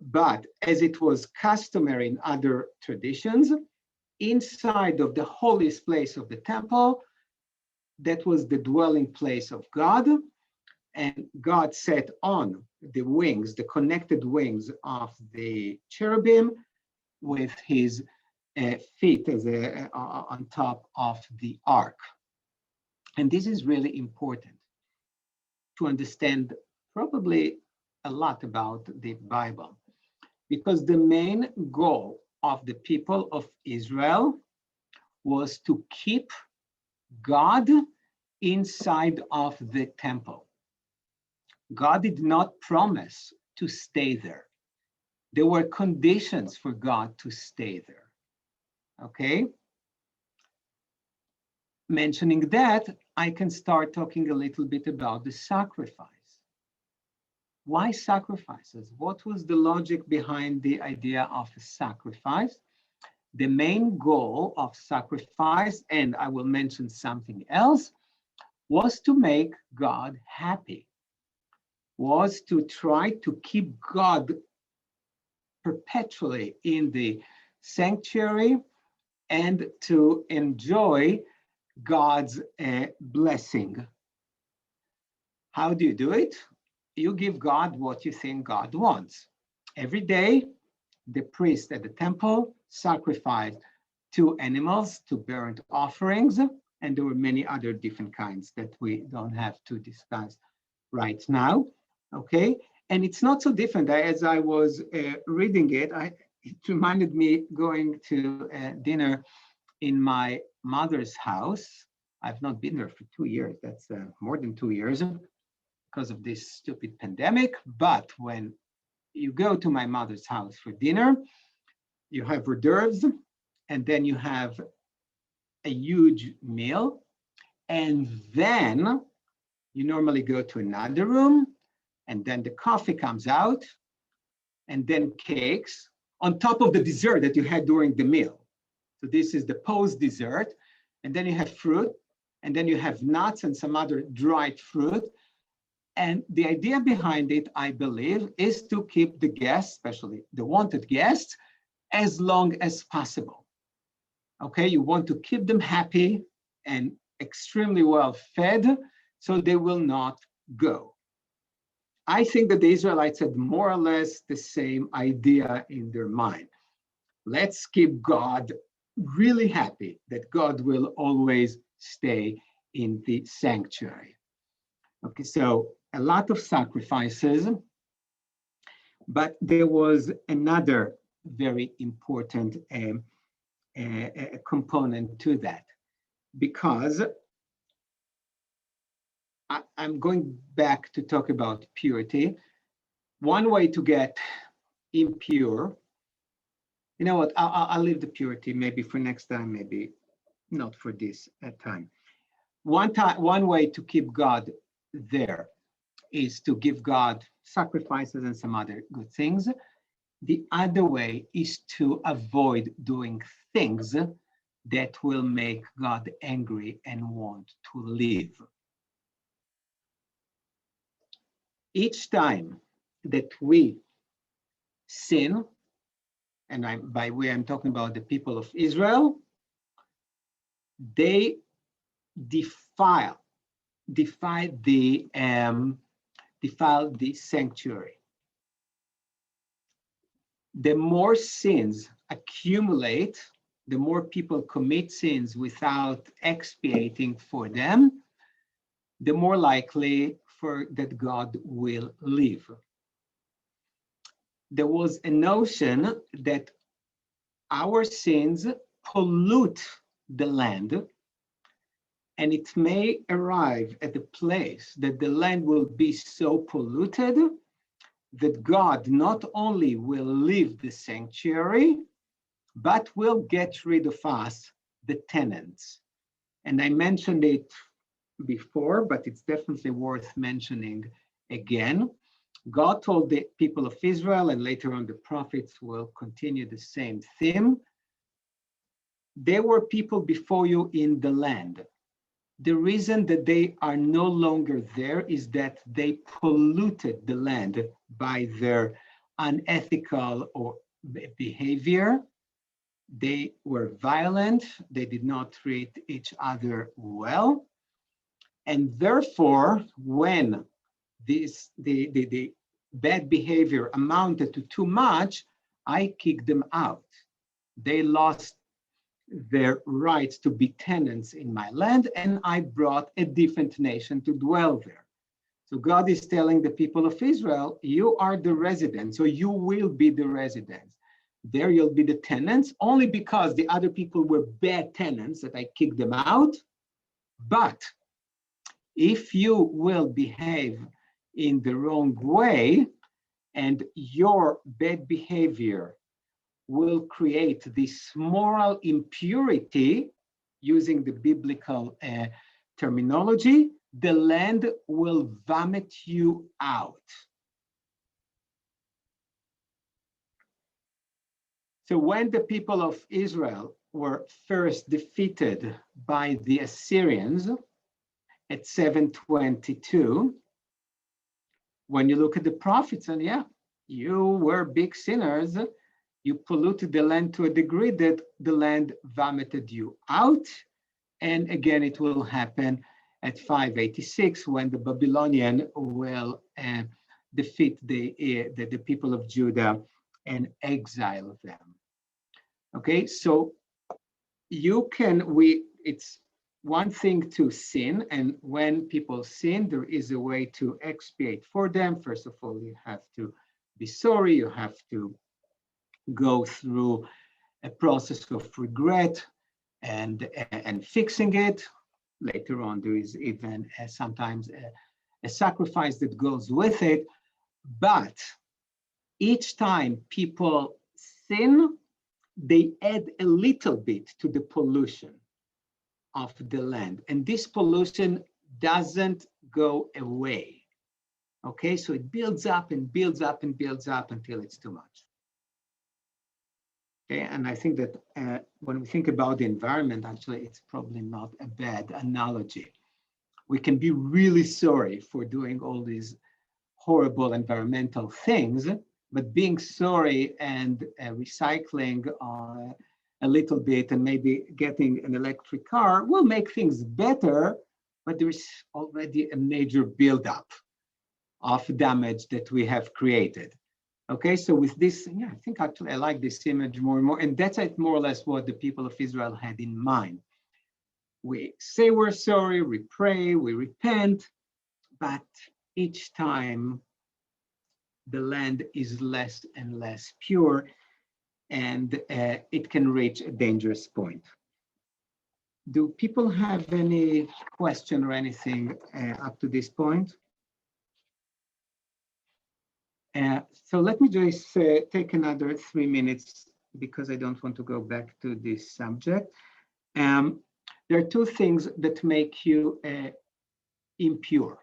S1: But as it was customary in other traditions, inside of the holiest place of the temple, that was the dwelling place of God. And God sat on the wings, the connected wings of the cherubim, with his feet as on top of the ark. And this is really important to understand probably a lot about the Bible, because the main goal of the people of Israel was to keep God inside of the temple. God did not promise to stay there. There were conditions for God to stay there. Okay? Mentioning that, I can start talking a little bit about the sacrifice. Why sacrifices? What was the logic behind the idea of a sacrifice? The main goal of sacrifice, and I will mention something else, was to make God happy, was to try to keep God perpetually in the sanctuary and to enjoy God's blessing. How do you do it? You give God what you think God wants. Every day, the priest at the temple sacrificed 2 animals to burnt offerings, and there were many other different kinds that we don't have to discuss right now. Okay, and it's not so different. As I was reading it, it reminded me going to dinner in my mother's house. I've not been there for 2 years. That's more than 2 years because of this stupid pandemic. But when you go to my mother's house for dinner, you have hors d'oeuvres, and then you have a huge meal. And then you normally go to another room, and then the coffee comes out, and then cakes on top of the dessert that you had during the meal. So this is the post-dessert, and then you have fruit, and then you have nuts and some other dried fruit. And the idea behind it, I believe, is to keep the guests, especially the wanted guests, as long as possible. Okay, you want to keep them happy and extremely well fed, so they will not go. I think that the Israelites had more or less the same idea in their mind. Let's keep God really happy that God will always stay in the sanctuary. Okay, so a lot of sacrifices, but there was another very important component to that, because I'm going back to talk about purity. One way to get impure, you know what, I'll leave the purity maybe for next time, maybe not for this time. One way to keep God there is to give God sacrifices and some other good things. The other way is to avoid doing things that will make God angry and want to leave. Each time that we sin, and by we I'm talking about the people of Israel, they defile the sanctuary. The more sins accumulate, the more people commit sins without expiating for them, the more likely that God will leave. There was a notion that our sins pollute the land, and it may arrive at a place that the land will be so polluted that God not only will leave the sanctuary, but will get rid of us, the tenants. And I mentioned it before, but it's definitely worth mentioning again. God told the people of Israel, and later on the prophets will continue the same theme. There were people before you in the land. The reason that they are no longer there is that they polluted the land by their unethical or behavior. They were violent. They did not treat each other well. And therefore, when the bad behavior amounted to too much, I kicked them out. They lost their rights to be tenants in my land, and I brought a different nation to dwell there. So God is telling the people of Israel, you are the residents, so you will be the residents. There you'll be the tenants, only because the other people were bad tenants that I kicked them out. But if you will behave in the wrong way, and your bad behavior will create this moral impurity, using the biblical terminology, the land will vomit you out. So when the people of Israel were first defeated by the Assyrians at 722, when you look at the prophets, and yeah, you were big sinners, you polluted the land to a degree that the land vomited you out. And again, it will happen at 586 when the Babylonian will defeat the people of Judah and exile them. Okay, so it's one thing to sin, and when people sin, there is a way to expiate for them. First of all, you have to be sorry, you have to go through a process of regret and fixing it. Later on, there is even sometimes a sacrifice that goes with it. But each time people sin, they add a little bit to the pollution of the land. And this pollution doesn't go away. Okay, so it builds up and builds up and builds up until it's too much. Okay, and I think that when we think about the environment, actually, it's probably not a bad analogy. We can be really sorry for doing all these horrible environmental things, but being sorry and recycling a little bit and maybe getting an electric car will make things better, but there's already a major buildup of damage that we have created. Okay, so with this, yeah, I think actually I like this image more and more, and that's more or less what the people of Israel had in mind. We say we're sorry, we pray, we repent, but each time the land is less and less pure, and it can reach a dangerous point. Do people have any question or anything up to this point? So let me just take another 3 minutes because I don't want to go back to this subject. There are two things that make you impure.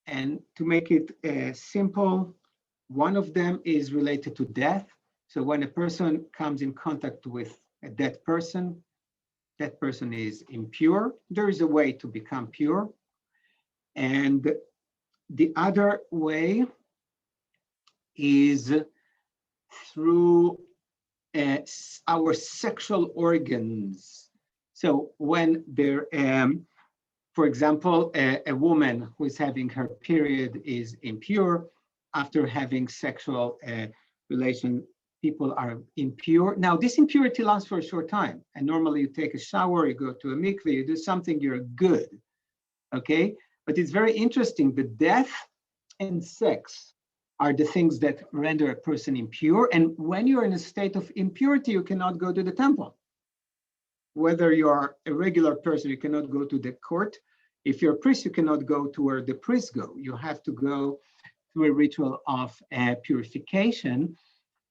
S1: And to make it simple, one of them is related to death. So when a person comes in contact with a dead person, that person is impure. There is a way to become pure. And the other way is through our sexual organs. So when there, for example, a woman who is having her period is impure. After having sexual relation, people are impure. Now, this impurity lasts for a short time. And normally you take a shower, you go to a mikveh, you do something, you're good. Okay? But it's very interesting. The death and sex are the things that render a person impure. And when you're in a state of impurity, you cannot go to the temple. Whether you are a regular person, you cannot go to the court. If you're a priest, you cannot go to where the priests go. You have to go through a ritual of purification.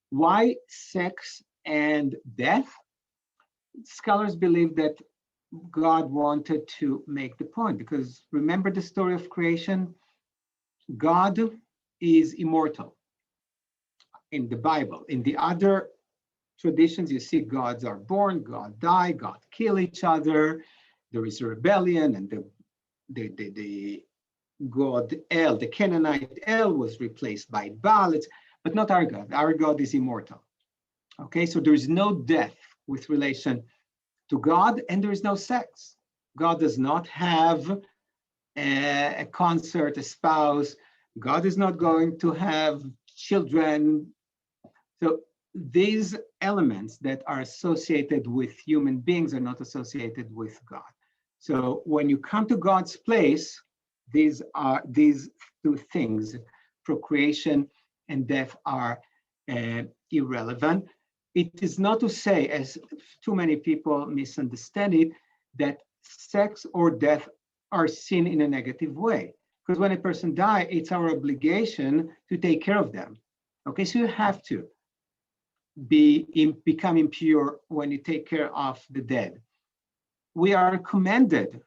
S1: Why sex and death? Scholars believe that God wanted to make the point, because remember the story of creation? God is immortal in the Bible. In the other traditions, you see gods are born, God die, God kill each other. There is a rebellion, and the god El, the Canaanite El, was replaced by Baal. But not our God. Our God is immortal. Okay, so there is no death with relation to God, and there is no sex. God does not have a consort, a spouse. God is not going to have children. So these elements that are associated with human beings are not associated with God. So when you come to God's place, these two things, procreation and death, are irrelevant. It is not to say, as too many people misunderstand it, that sex or death are seen in a negative way. Because when a person dies, it's our obligation to take care of them. Okay, so you have to become impure when you take care of the dead. We are commanded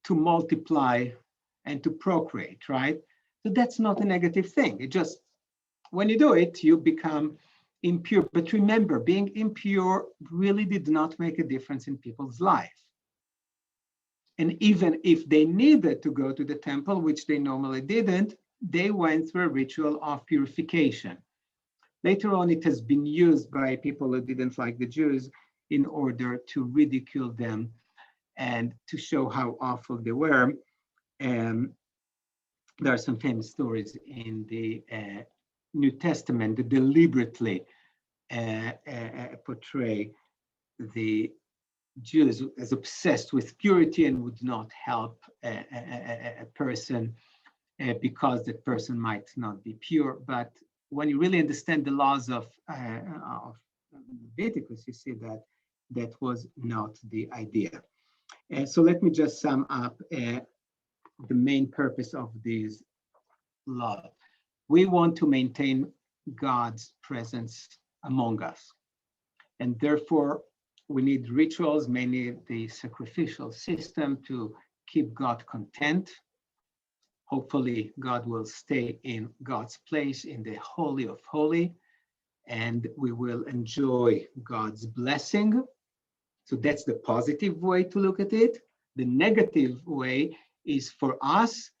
S1: to multiply and to procreate, right? So that's not a negative thing. It just, when you do it, you become impure. But remember, being impure really did not make a difference in people's life. And even if they needed to go to the temple, which they normally didn't, they went through a ritual of purification. Later on, it has been used by people who didn't like the Jews in order to ridicule them and to show how awful they were. There are some famous stories in the New Testament that deliberately portray the Jews as obsessed with purity and would not help a person because that person might not be pure. But when you really understand the laws of Leviticus, you see that that was not the idea. So let me just sum up the main purpose of these laws. We want to maintain God's presence among us. And therefore, we need rituals, mainly the sacrificial system, to keep God content. Hopefully, God will stay in God's place in the Holy of Holies, and we will enjoy God's blessing. So that's the positive way to look at it. The negative way is for us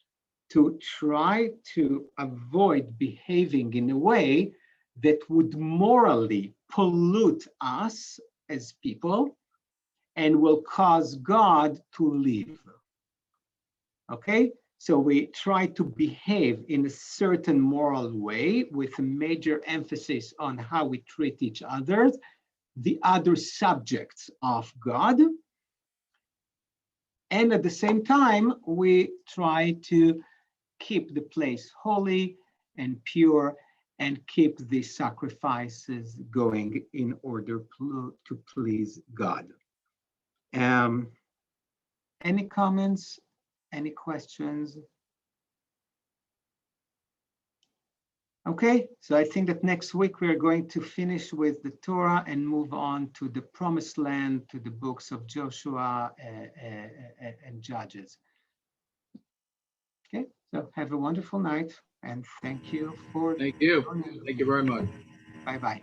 S1: to try to avoid behaving in a way that would morally pollute us as people and will cause God to leave. Okay? So we try to behave in a certain moral way with a major emphasis on how we treat each other, the other subjects of God. And at the same time, we try to keep the place holy and pure and keep the sacrifices going in order to please God. Any comments? Any questions? Okay, so I think that next week we are going to finish with the Torah and move on to the Promised Land, to the books of Joshua and Judges. Okay, so have a wonderful night and thank you for
S2: Thank you.
S1: joining.
S2: Thank you very much.
S1: Bye-bye.